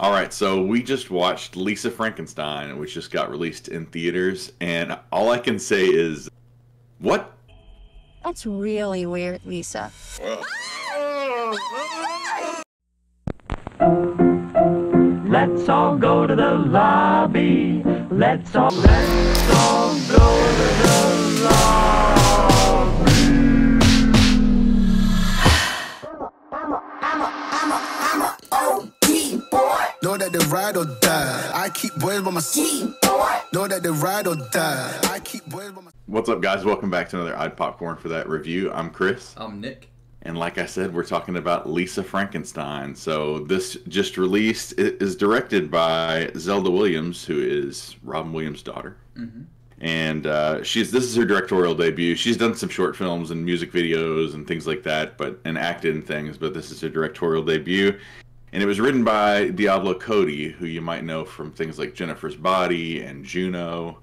All right, so we just watched Lisa Frankenstein, which just got released in theaters, and all I can say is, what? That's really weird, Lisa. Let's all go to the lobby. Let's all go to the lobby. I'm a OG boy. Know that they ride or die. I keep boys by my side. Know that they ride or die. I keep boys by my. What's up, guys? Welcome back to another I'd Popcorn for That review. I'm Chris. I'm Nick. And like I said, we're talking about Lisa Frankenstein. So this just released. It is directed by Zelda Williams, who is Robin Williams' daughter. Mm-hmm. And this is her directorial debut. She's done some short films and music videos and things like that, and acted in things, but this is her directorial debut. And it was written by Diablo Cody, who you might know from things like Jennifer's Body and Juno,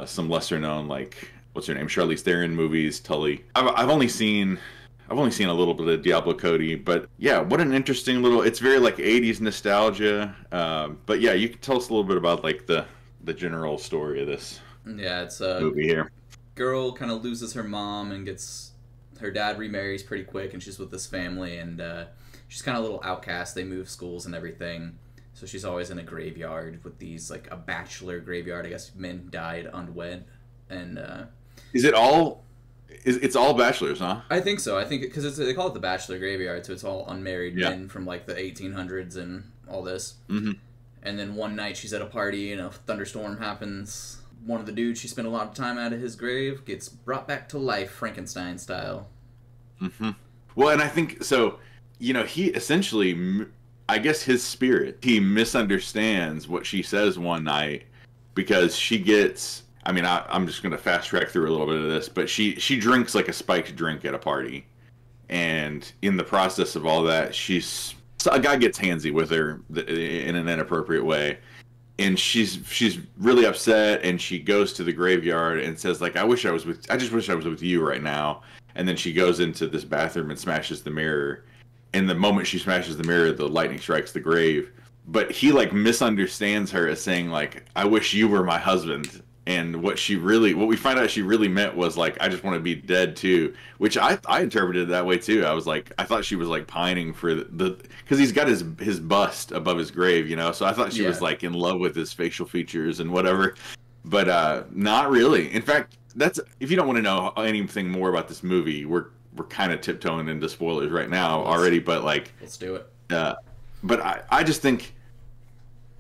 some lesser known, like, what's her name, Charlize Theron movies, Tully. I've only seen a little bit of Diablo Cody, but yeah, what an interesting little, it's very like 80s nostalgia. But yeah, you can tell us a little bit about like the general story of this. Yeah, it's a movie here. Girl kind of loses her mom and her dad remarries pretty quick, and she's with this family, and she's kind of a little outcast. They move schools and everything, so she's always in a graveyard with these, like a bachelor graveyard. I guess men died unwed, and it's all bachelors, huh? I think so. I think because they call it the bachelor graveyard, so it's all unmarried men from like the 1800s and all this. Mm-hmm. And then one night she's at a party and a thunderstorm happens. One of the dudes she spent a lot of time out of his grave gets brought back to life, Frankenstein style. Mm-hmm. Well, and I think, so, you know, he essentially, I guess his spirit, he misunderstands what she says one night because she gets, I mean, I'm just going to fast track through a little bit of this, but she drinks like a spiked drink at a party. And in the process of all that, a guy gets handsy with her in an inappropriate way. And she's really upset, and she goes to the graveyard and says, like, I just wish I was with you right now. And then she goes into this bathroom and smashes the mirror. And the moment she smashes the mirror, the lightning strikes the grave. But he, like, misunderstands her as saying, like, I wish you were my husband. And what we find out she really meant was, like, I just want to be dead too, which I interpreted that way too. I thought she was like pining for because he's got his bust above his grave, you know. So I thought she was like in love with his facial features and whatever, but not really. In fact, if you don't want to know anything more about this movie, we're kind of tiptoeing into spoilers right now already. But like, let's do it. But I just think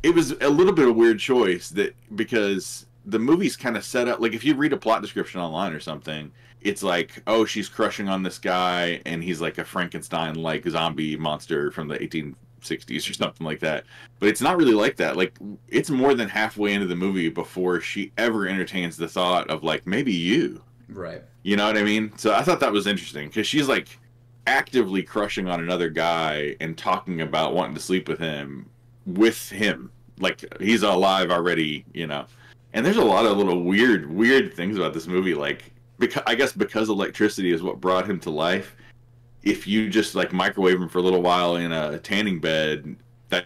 it was a little bit of a weird choice because the movie's kind of set up, like if you read a plot description online or something, it's like, oh, she's crushing on this guy and he's like a Frankenstein-like zombie monster from the 1860s or something like that. But it's not really like that. Like, it's more than halfway into the movie before she ever entertains the thought of like, maybe you. Right. You know what I mean? So I thought that was interesting because she's like actively crushing on another guy and talking about wanting to sleep with him. Like, he's alive already, you know. And there's a lot of little weird things about this movie. Like, I guess because electricity is what brought him to life. If you just like microwave him for a little while in a tanning bed, that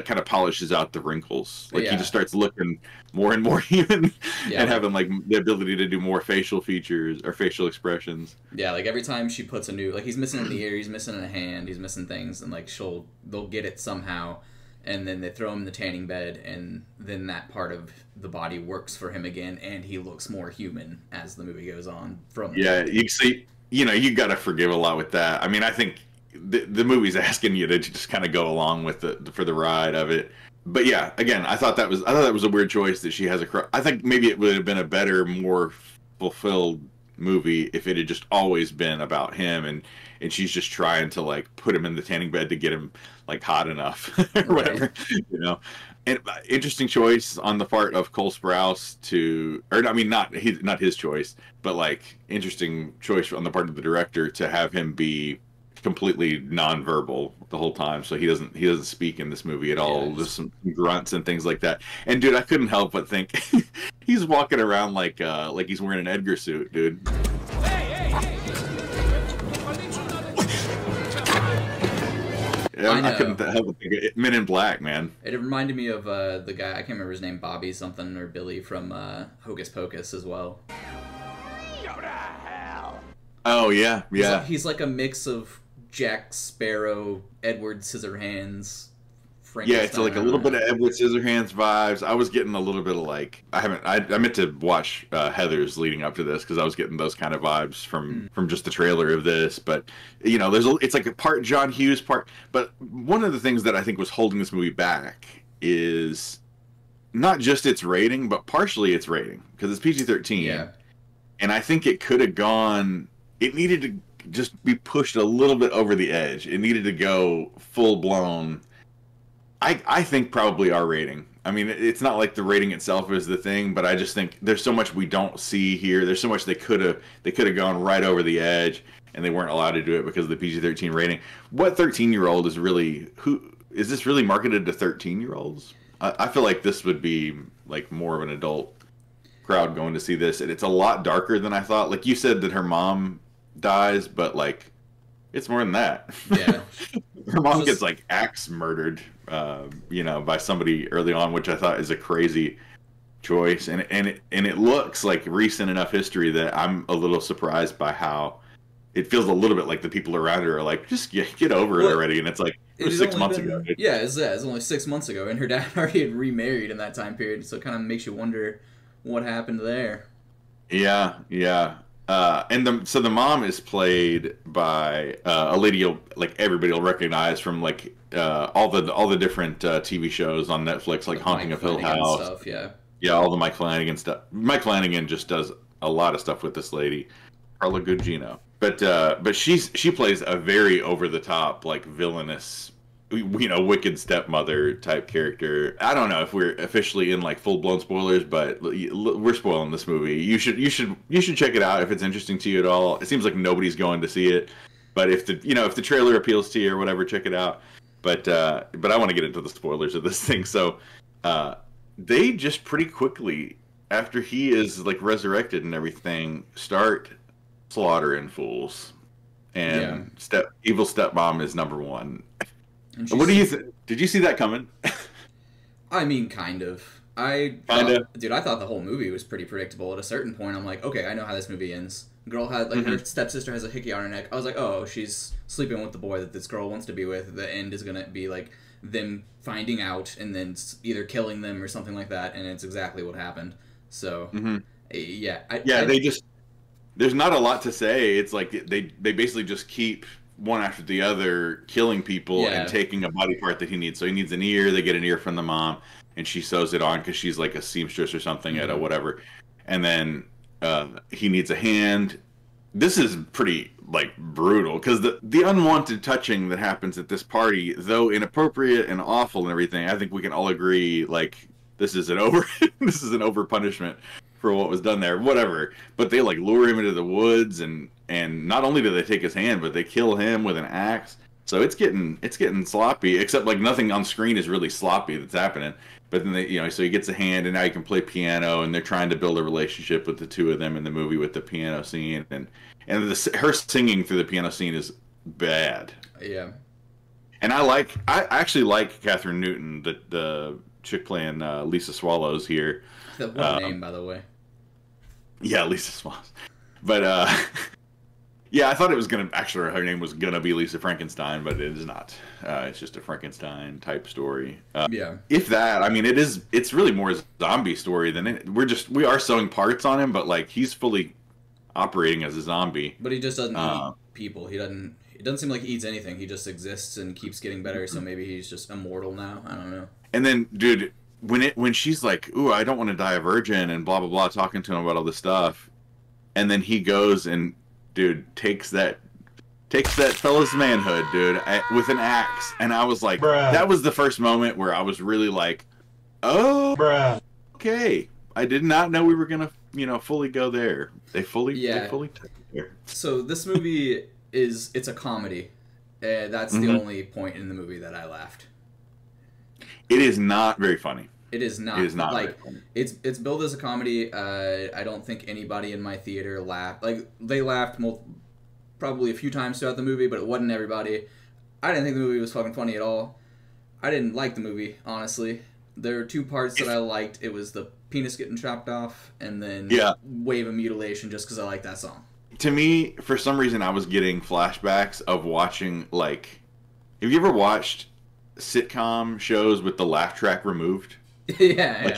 kind of polishes out the wrinkles. Like, he just starts looking more and more human and having like the ability to do more facial features or facial expressions. Yeah, like every time she puts he's missing an ear, he's missing a hand, he's missing things, and like they'll get it somehow. And then they throw him in the tanning bed, and then that part of the body works for him again, and he looks more human as the movie goes on. You see, you know, you got to forgive a lot with that. I mean, I think the movie's asking you to just kind of go along with for the ride of it. But yeah, again, I thought that was a weird choice that she has I think maybe it would have been a better, more fulfilled movie if it had just always been about him and she's just trying to like put him in the tanning bed to get him like hot enough or whatever, you know. And interesting choice on the part of Cole Sprouse not his choice, but like interesting choice on the part of the director to have him be completely nonverbal the whole time, so he doesn't speak in this movie at all. Just some grunts and things like that. And dude, I couldn't help but think he's walking around like he's wearing an Edgar suit, dude. I know. I couldn't help but think of Men in Black, man. It reminded me of the guy, I can't remember his name, Bobby something or Billy from Hocus Pocus as well. Oh yeah, yeah. He's like a mix of Jack Sparrow, Edward Scissorhands, Yeah, it's like a little bit of Edward Scissorhands vibes. I was getting a little bit of like I meant to watch Heathers leading up to this because I was getting those kind of vibes from just the trailer of this. But you know, it's like a part John Hughes part. But one of the things that I think was holding this movie back is not just its rating, but partially its rating because it's PG-13. Yeah, and I think it could have gone. It needed to just be pushed a little bit over the edge. It needed to go full blown. I think probably our rating. I mean, it's not like the rating itself is the thing, but I just think there's so much we don't see here. There's so much they could have gone right over the edge, and they weren't allowed to do it because of the PG-13 rating. What 13-year-old is really is this really marketed to 13-year-olds? I feel like this would be like more of an adult crowd going to see this, and it's a lot darker than I thought. Like you said that her mom dies, but like it's more than that. Yeah. Her mom gets like axe murdered, by somebody early on, which I thought is a crazy choice, and it looks like recent enough history that I'm a little surprised by how it feels a little bit like the people around her are like, just get over it already, and it's like it was 6 months ago. Dude. Yeah, it's only 6 months ago, and her dad already had remarried in that time period, so it kind of makes you wonder what happened there. Yeah. So the mom is played by a lady like everybody will recognize from like all the different TV shows on Netflix, like Haunting of Hill House. Stuff, yeah, all the Mike Flanagan stuff. Mike Flanagan just does a lot of stuff with this lady, Carla Gugino. But she plays a very over the top, like villainous, wicked stepmother type character. I don't know if we're officially in like full blown spoilers, but we're spoiling this movie. You should check it out if it's interesting to you at all. It seems like nobody's going to see it, but if the trailer appeals to you or whatever, check it out. But I want to get into the spoilers of this thing. So they just pretty quickly after he is like resurrected and everything start slaughtering fools, and evil stepmom is number one. What do you think? Did you see that coming? I mean, kind of. Dude, I thought the whole movie was pretty predictable. At a certain point, I'm like, okay, I know how this movie ends. Girl had like her stepsister has a hickey on her neck. I was like, oh, she's sleeping with the boy that this girl wants to be with. The end is gonna be like them finding out and then either killing them or something like that. And it's exactly what happened. So there's not a lot to say. It's like they basically just keep one after the other killing people and taking a body part that he needs. So he needs an ear. They get an ear from the mom, and she sews it on because she's like a seamstress or something at a whatever. And then he needs a hand. This is pretty like brutal because the unwanted touching that happens at this party, though inappropriate and awful and everything, I think we can all agree like this is an over punishment for what was done there, whatever. But they like lure him into the woods, and not only do they take his hand, but they kill him with an axe. So it's getting sloppy. Except like nothing on screen is really sloppy that's happening. But then so he gets a hand, and now he can play piano, and they're trying to build a relationship with the two of them in the movie with the piano scene, and her singing through the piano scene is bad. Yeah. And I actually like Catherine Newton, the chick playing Lisa Swallows here. What name, by the way. Yeah, Lisa Swallows. But yeah, I thought it was her name was gonna be Lisa Frankenstein, but it is not. It's just a Frankenstein type story. If that, I mean, it's really more a zombie story than we are sewing parts on him, but like he's fully operating as a zombie. But he just doesn't eat people. It doesn't seem like he eats anything. He just exists and keeps getting better. So maybe he's just immortal now. I don't know. And then, dude, when she's like, "Ooh, I don't want to die a virgin," and blah blah blah, talking to him about all this stuff, and then he goes and, dude, takes that fella's manhood, dude, with an axe, and I was like, that was the first moment where I was really like, oh, okay, I did not know we were gonna, fully go there. They fully took it there. So this movie it's a comedy. That's the only point in the movie that I laughed. It is not very funny. It is not. It is not like it's billed as a comedy. I don't think anybody in my theater laughed. Like they laughed probably a few times throughout the movie, but it wasn't everybody. I didn't think the movie was fucking funny at all. I didn't like the movie, honestly. There were two parts that I liked. It was the penis getting chopped off, and then Wave of Mutilation, just because I like that song. To me, for some reason, I was getting flashbacks of watching, like... Have you ever watched sitcom shows with the laugh track removed? Yeah.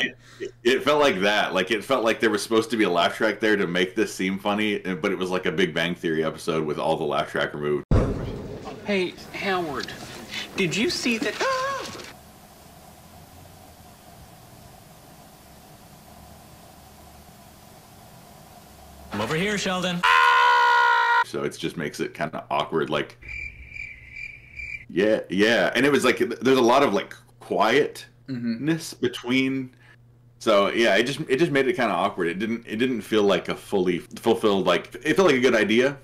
It felt like that. Like, it felt like there was supposed to be a laugh track there to make this seem funny, but it was like a Big Bang Theory episode with all the laugh track removed. Hey, Howard, did you see that... I'm over here, Sheldon. So it just makes it kind of awkward, like... Yeah. And it was like, there's a lot of, like, quietness between... So yeah, it just made it kind of awkward. It didn't feel like a fully fulfilled, like, it felt like a good idea.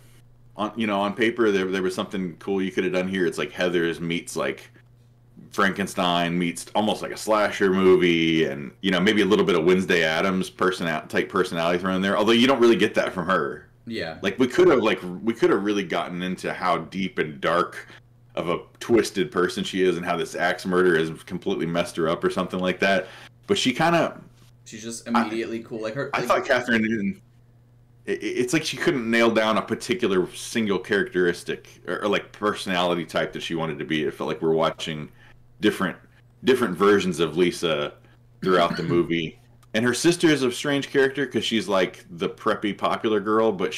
On paper, there was something cool you could have done here. It's like Heathers meets like Frankenstein meets almost like a slasher movie, and maybe a little bit of Wednesday Addams type personality thrown in there. Although you don't really get that from her. Yeah. Like we could have really gotten into how deep and dark of a twisted person she is, and how this axe murder has completely messed her up or something like that. But she's just immediately cool. Like her. I thought Catherine Newton. It's like she couldn't nail down a particular single characteristic or like personality type that she wanted to be. It felt like we're watching different versions of Lisa throughout the movie. And her sister is a strange character because she's like the preppy popular girl, but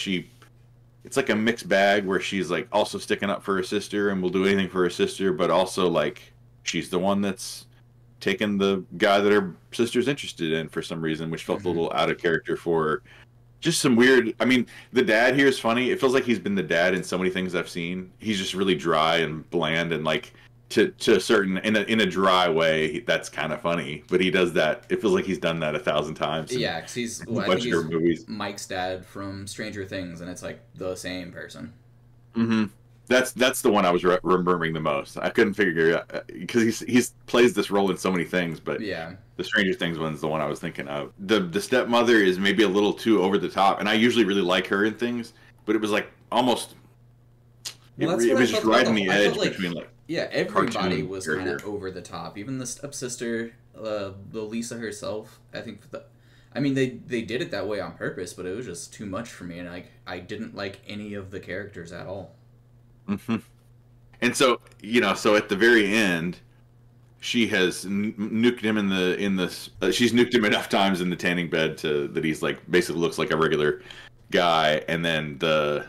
it's like a mixed bag where she's like also sticking up for her sister and will do anything for her sister, but also like she's the one that's taking the guy that her sister's interested in for some reason, which felt a little out of character for her. Just some weird... I mean, the dad here is funny. It feels like he's been the dad in so many things I've seen. He's just really dry and bland, and like to a certain... In a dry way, that's kind of funny. But he does that... It feels like he's done that 1,000 times. Yeah, because he's... I think he's movies. Mike's dad from Stranger Things, and it's like the same person. Mm-hmm. That's the one I was remembering the most. I couldn't figure it out because he's plays this role in so many things, but yeah, the Stranger Things one's the one I was thinking of. The stepmother is maybe a little too over the top, and I usually really like her in things, but it was like almost it was just right on the edge between like everybody was kind of over the top. Even the stepsister, the Lisa herself. I think they did it that way on purpose, but it was just too much for me, and I didn't like any of the characters at all. Mm-hmm. And so so at the very end, she has nuked him she's nuked him enough times in the tanning bed that he's like basically looks like a regular guy, and then the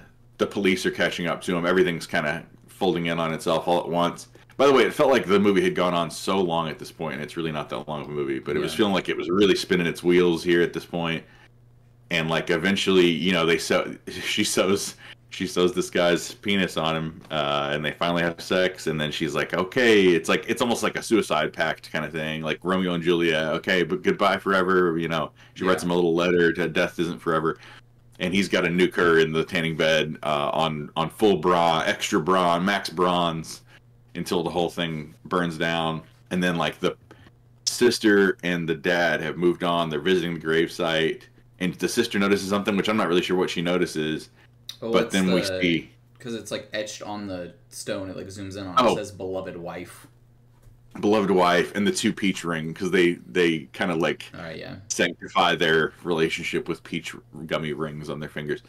police are catching up to him. Everything's kind of folding in on itself all at once. By the way, it felt like the movie had gone on so long at this point, and it's really not that long of a movie, but it was feeling like it was really spinning its wheels here at this point. And like eventually, she sews this guy's penis on him, and they finally have sex, and then she's like, okay, it's almost like a suicide pact kind of thing, like Romeo and Juliet, okay, but goodbye forever, she writes him a little letter to death isn't forever, and he's got to nuke her in the tanning bed on full bra, extra bra, max bronze, until the whole thing burns down. And then like the sister and the dad have moved on, they're visiting the gravesite, and the sister notices something, which I'm not really sure what she notices. But then we see... Because it's, like, etched on the stone. It, like, zooms in on it. It says, beloved wife. Beloved wife and the two peach ring. Because they kind of, like, sanctify their relationship with peach gummy rings on their fingers.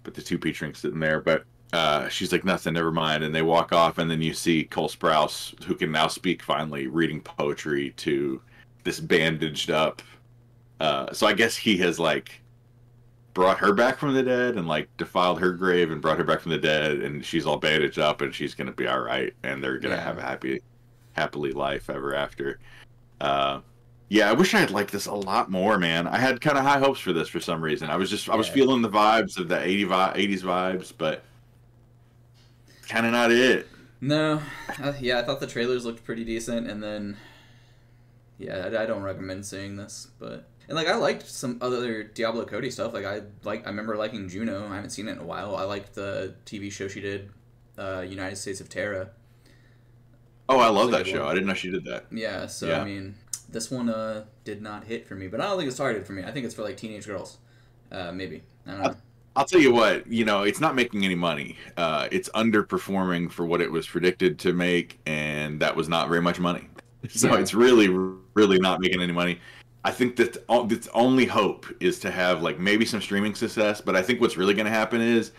But the two peach rings sitting there. But she's like, nothing, never mind. And they walk off, and then you see Cole Sprouse, who can now speak finally, reading poetry to this bandaged up. So I guess he has, like... brought her back from the dead and like defiled her grave and brought her back from the dead, and she's all bandaged up and she's gonna be all right, and they're gonna have a happily life ever after. I wish I had liked this a lot more, man. I had kind of high hopes for this for some reason. I was feeling the vibes of the 80s vibes, but kind of not it. No, I thought the trailers looked pretty decent, and then I don't recommend seeing this, but. And, like, I liked some other Diablo Cody stuff. I remember liking Juno. I haven't seen it in a while. I liked the TV show she did, United States of Terra. Oh, I love that show. I didn't know she did that. Yeah, so, I mean, this one did not hit for me. But I don't think it's targeted for me. I think it's for, like, teenage girls. Maybe. I don't know. I'll tell you what, it's not making any money. It's underperforming for what it was predicted to make, and that was not very much money. So it's really, really not making any money. I think that its only hope is to have like maybe some streaming success, but I think what's really going to happen is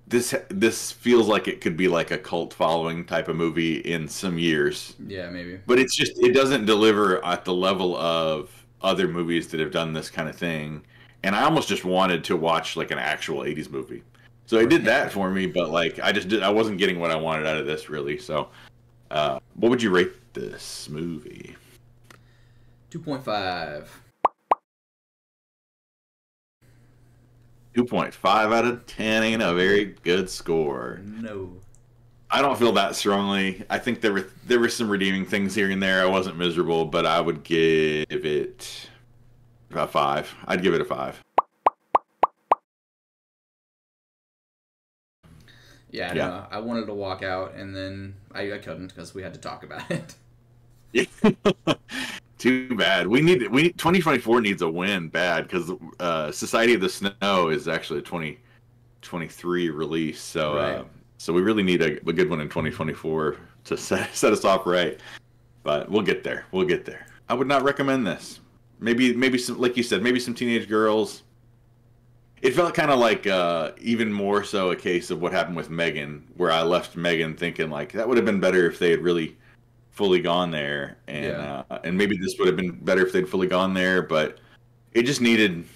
this feels like it could be like a cult following type of movie in some years. Yeah, maybe. But it doesn't deliver at the level of other movies that have done this kind of thing. And I almost just wanted to watch like an actual 80s movie. So it did that for me, but like I wasn't getting what I wanted out of this really. So what would you rate this movie? 2.5. 2.5 out of 10 ain't a very good score. No. I don't feel that strongly. I think there were some redeeming things here and there. I wasn't miserable, but I would give it a 5. I'd give it a 5. Yeah, no, I wanted to walk out, and then I couldn't because we had to talk about it. Yeah. Too bad. 2024 needs a win bad because Society of the Snow is actually a 2023 release. So so we really need a good one in 2024 to set us off right. But we'll get there. We'll get there. I would not recommend this. Maybe some, like you said, maybe some teenage girls. It felt kind of like even more so a case of what happened with Megan, where I left Megan thinking like that would have been better if they had really fully gone there, and maybe this would have been better if they'd fully gone there, but it just needed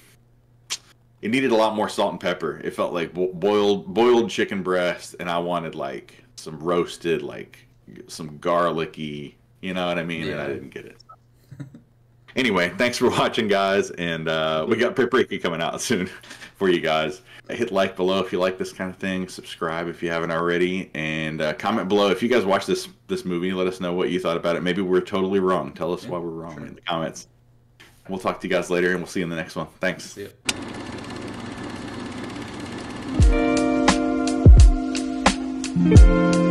a lot more salt and pepper. It felt like boiled chicken breast, and I wanted like some roasted, like some garlicky, you know what I mean? And I didn't get it. Anyway, thanks for watching, guys, and we got Paprika coming out soon for you guys. Hit like below if you like this kind of thing. Subscribe if you haven't already, and comment below if you guys watch this movie. Let us know what you thought about it. Maybe we're totally wrong. Tell us why we're wrong in the comments. We'll talk to you guys later, and we'll see you in the next one. Thanks. See ya.